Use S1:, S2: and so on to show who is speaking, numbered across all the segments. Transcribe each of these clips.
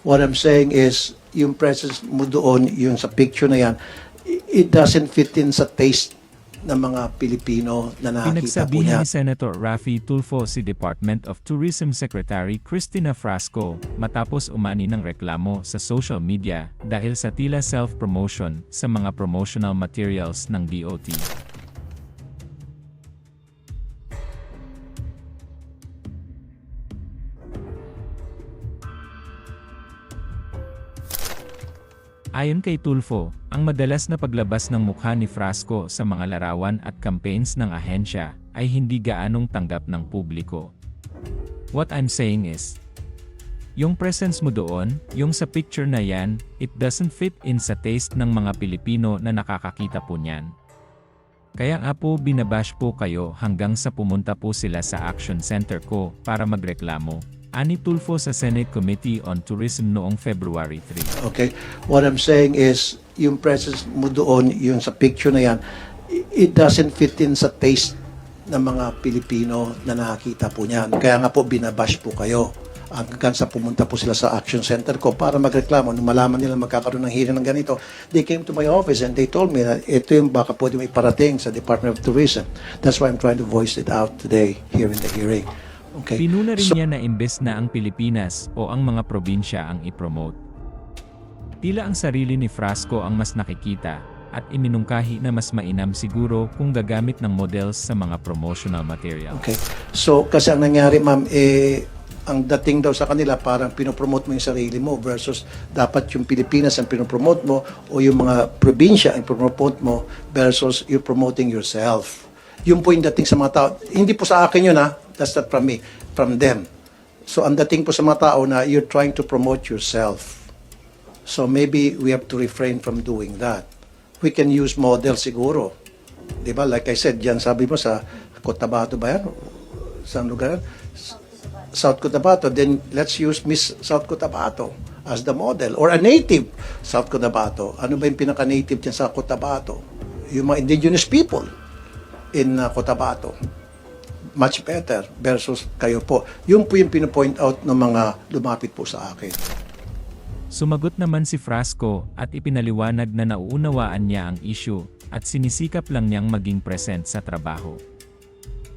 S1: what I'm saying is, yung presence mo doon, yung sa picture na yan, it doesn't fit in sa taste ng mga Pilipino na nakakita po
S2: Pinagsabihan
S1: niya.
S2: ni Senator Raffy Tulfo si Department of Tourism Secretary Cristina Frasco matapos umani ng reklamo sa social media dahil sa tila self-promotion sa mga promotional materials ng DOT. Ayon kay Tulfo, ang madalas na paglabas ng mukha ni Frasco sa mga larawan at campaigns ng ahensya ay hindi gaanong tanggap ng publiko. What I'm saying is, yung presence mo doon, yung sa picture na yan, it doesn't fit in sa taste ng mga Pilipino na nakakakita po niyan. Kaya nga po binabash po kayo hanggang sa pumunta po sila sa action center ko para magreklamo. Ani Tulfo sa Senate Committee on Tourism noong February 3.
S1: Okay? What I'm saying is, yung presence mo doon, yung sa picture na yan, it doesn't fit in sa taste ng mga Pilipino na nakakita po niyan. Kaya nga po, binabash po kayo. Hanggang sa pumunta po sila sa action center ko para magreklamo. Nung malaman nila magkakaroon ng hearing ng ganito, they came to my office and they told me na ito yung baka pwede may parating sa Department of Tourism. That's why I'm trying to voice it out today here in the hearing. Okay.
S2: Pinuna rin niya na imbes na ang Pilipinas o ang mga probinsya ang ipromote. Tila ang sarili ni Frasco ang mas nakikita at iminungkahi na mas mainam siguro kung gagamit ng models sa mga promotional materials.
S1: Okay. So, kasi ang nangyari, ma'am, ang dating daw sa kanila, parang pinopromote mo yung sarili mo versus dapat yung Pilipinas ang pinopromote mo o yung mga probinsya ang pinopromote mo versus you're promoting yourself. Yun po yung dating sa mga tao. Hindi po sa akin yun, ha? That's not from me, from them. So, ang dating po sa mga tao na you're trying to promote yourself. So, maybe we have to refrain from doing that. We can use model siguro. Diba? Like I said, yan sabi mo sa Cotabato ba yan? Saan lugar yan? South Cotabato. Then, let's use Miss South Cotabato as the model. Or a native South Cotabato. Ano ba yung pinaka-native dyan sa Cotabato? Yung mga indigenous people in Cotabato. Much better versus kayo po. Yun po yung pinopoint out ng mga lumapit po sa akin.
S2: Sumagot naman si Frasco at ipinaliwanag na nauunawaan niya ang issue at sinisikap lang niyang maging present sa trabaho.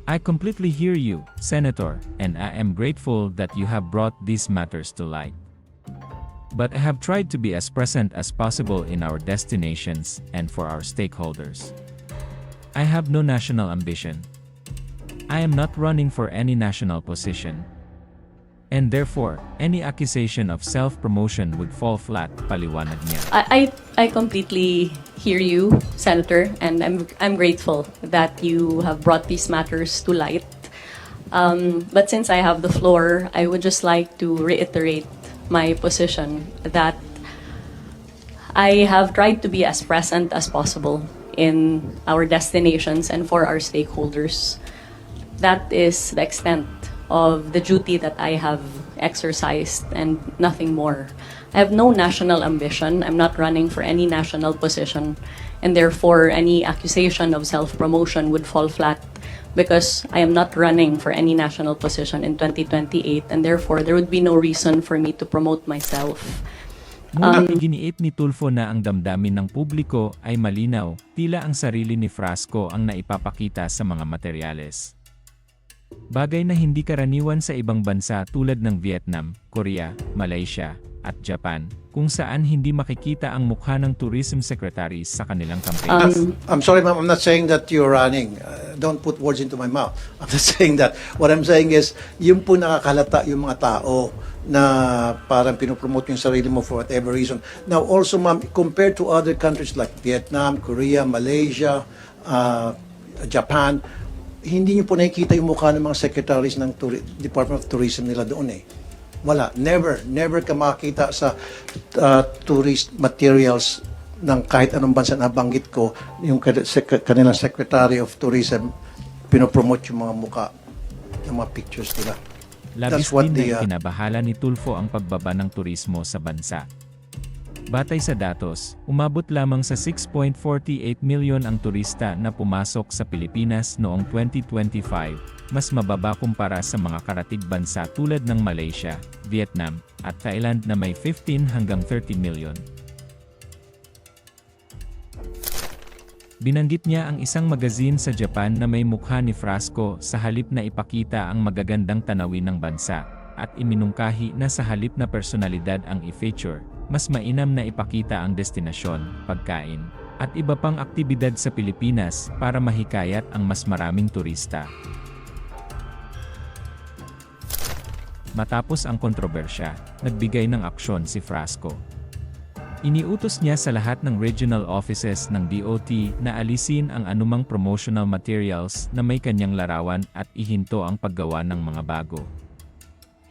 S2: I completely hear you, Senator, and I am grateful that you have brought these matters to light. But I have tried to be as present as possible in our destinations and for our stakeholders. I have no national ambition. I am not running for any national position. And therefore, any accusation of self-promotion would fall flat, paliwanag niya.
S3: I completely hear you, Senator, and I'm grateful that you have brought these matters to light. But since I have the floor, I would just like to reiterate my position that I have tried to be as present as possible in our destinations and for our stakeholders. That is the extent of the duty that I have exercised and nothing more. I have no national ambition. I'm not running for any national position, and therefore any accusation of self-promotion would fall flat because I am not running for any national position in 2028, and therefore there would be no reason for me to promote myself.
S2: Ngunit iginiit ni Tulfo na ang damdamin ng publiko ay malinaw, tila ang sarili ni Frasco ang naipapakita sa mga materyales. Bagay na hindi karaniwan sa ibang bansa tulad ng Vietnam, Korea, Malaysia, at Japan, kung saan hindi makikita ang mukha ng tourism secretaries sa kanilang campaigns.
S1: I'm sorry, ma'am. I'm not saying that you're running. Don't put words into my mouth. I'm not saying that. What I'm saying is, yung po nakakalata yung mga tao na parang pinopromote yung sarili mo for whatever reason. Now, also, ma'am, compared to other countries like Vietnam, Korea, Malaysia, Japan, hindi niyo po nakikita yung mukha ng mga secretaries ng Department of Tourism nila doon eh. Wala. Never ka makakita sa tourist materials ng kahit anong bansa na banggit ko, yung kanilang Secretary of Tourism, pinopromote yung mga mukha ng mga pictures nila.
S2: Labis din na ikinabahala ni Tulfo ang pagbaba ng turismo sa bansa. Batay sa datos, umabot lamang sa 6.48 milyon ang turista na pumasok sa Pilipinas noong 2025, mas mababa kumpara sa mga karatig bansa tulad ng Malaysia, Vietnam, at Thailand na may 15 hanggang 30 milyon. Binanggit niya ang isang magazine sa Japan na may mukha ni Frasco sa halip na ipakita ang magagandang tanawin ng bansa, at iminungkahi na sa halip na personalidad ang i-feature, mas mainam na ipakita ang destinasyon, pagkain, at iba pang aktibidad sa Pilipinas para mahikayat ang mas maraming turista. Matapos ang kontrobersya, nagbigay ng aksyon si Frasco. Iniutos niya sa lahat ng regional offices ng DOT na alisin ang anumang promotional materials na may kanyang larawan at ihinto ang paggawa ng mga bago.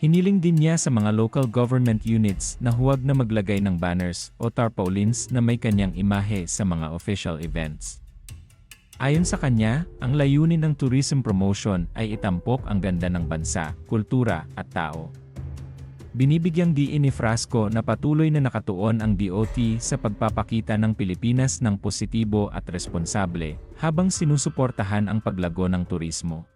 S2: Hiniling din niya sa mga local government units na huwag na maglagay ng banners o tarpaulins na may kanyang imahe sa mga official events. Ayon sa kanya, ang layunin ng tourism promotion ay itampok ang ganda ng bansa, kultura, at tao. Binibigyang diin ni Frasco na patuloy na nakatuon ang DOT sa pagpapakita ng Pilipinas ng positibo at responsable, habang sinusuportahan ang paglago ng turismo.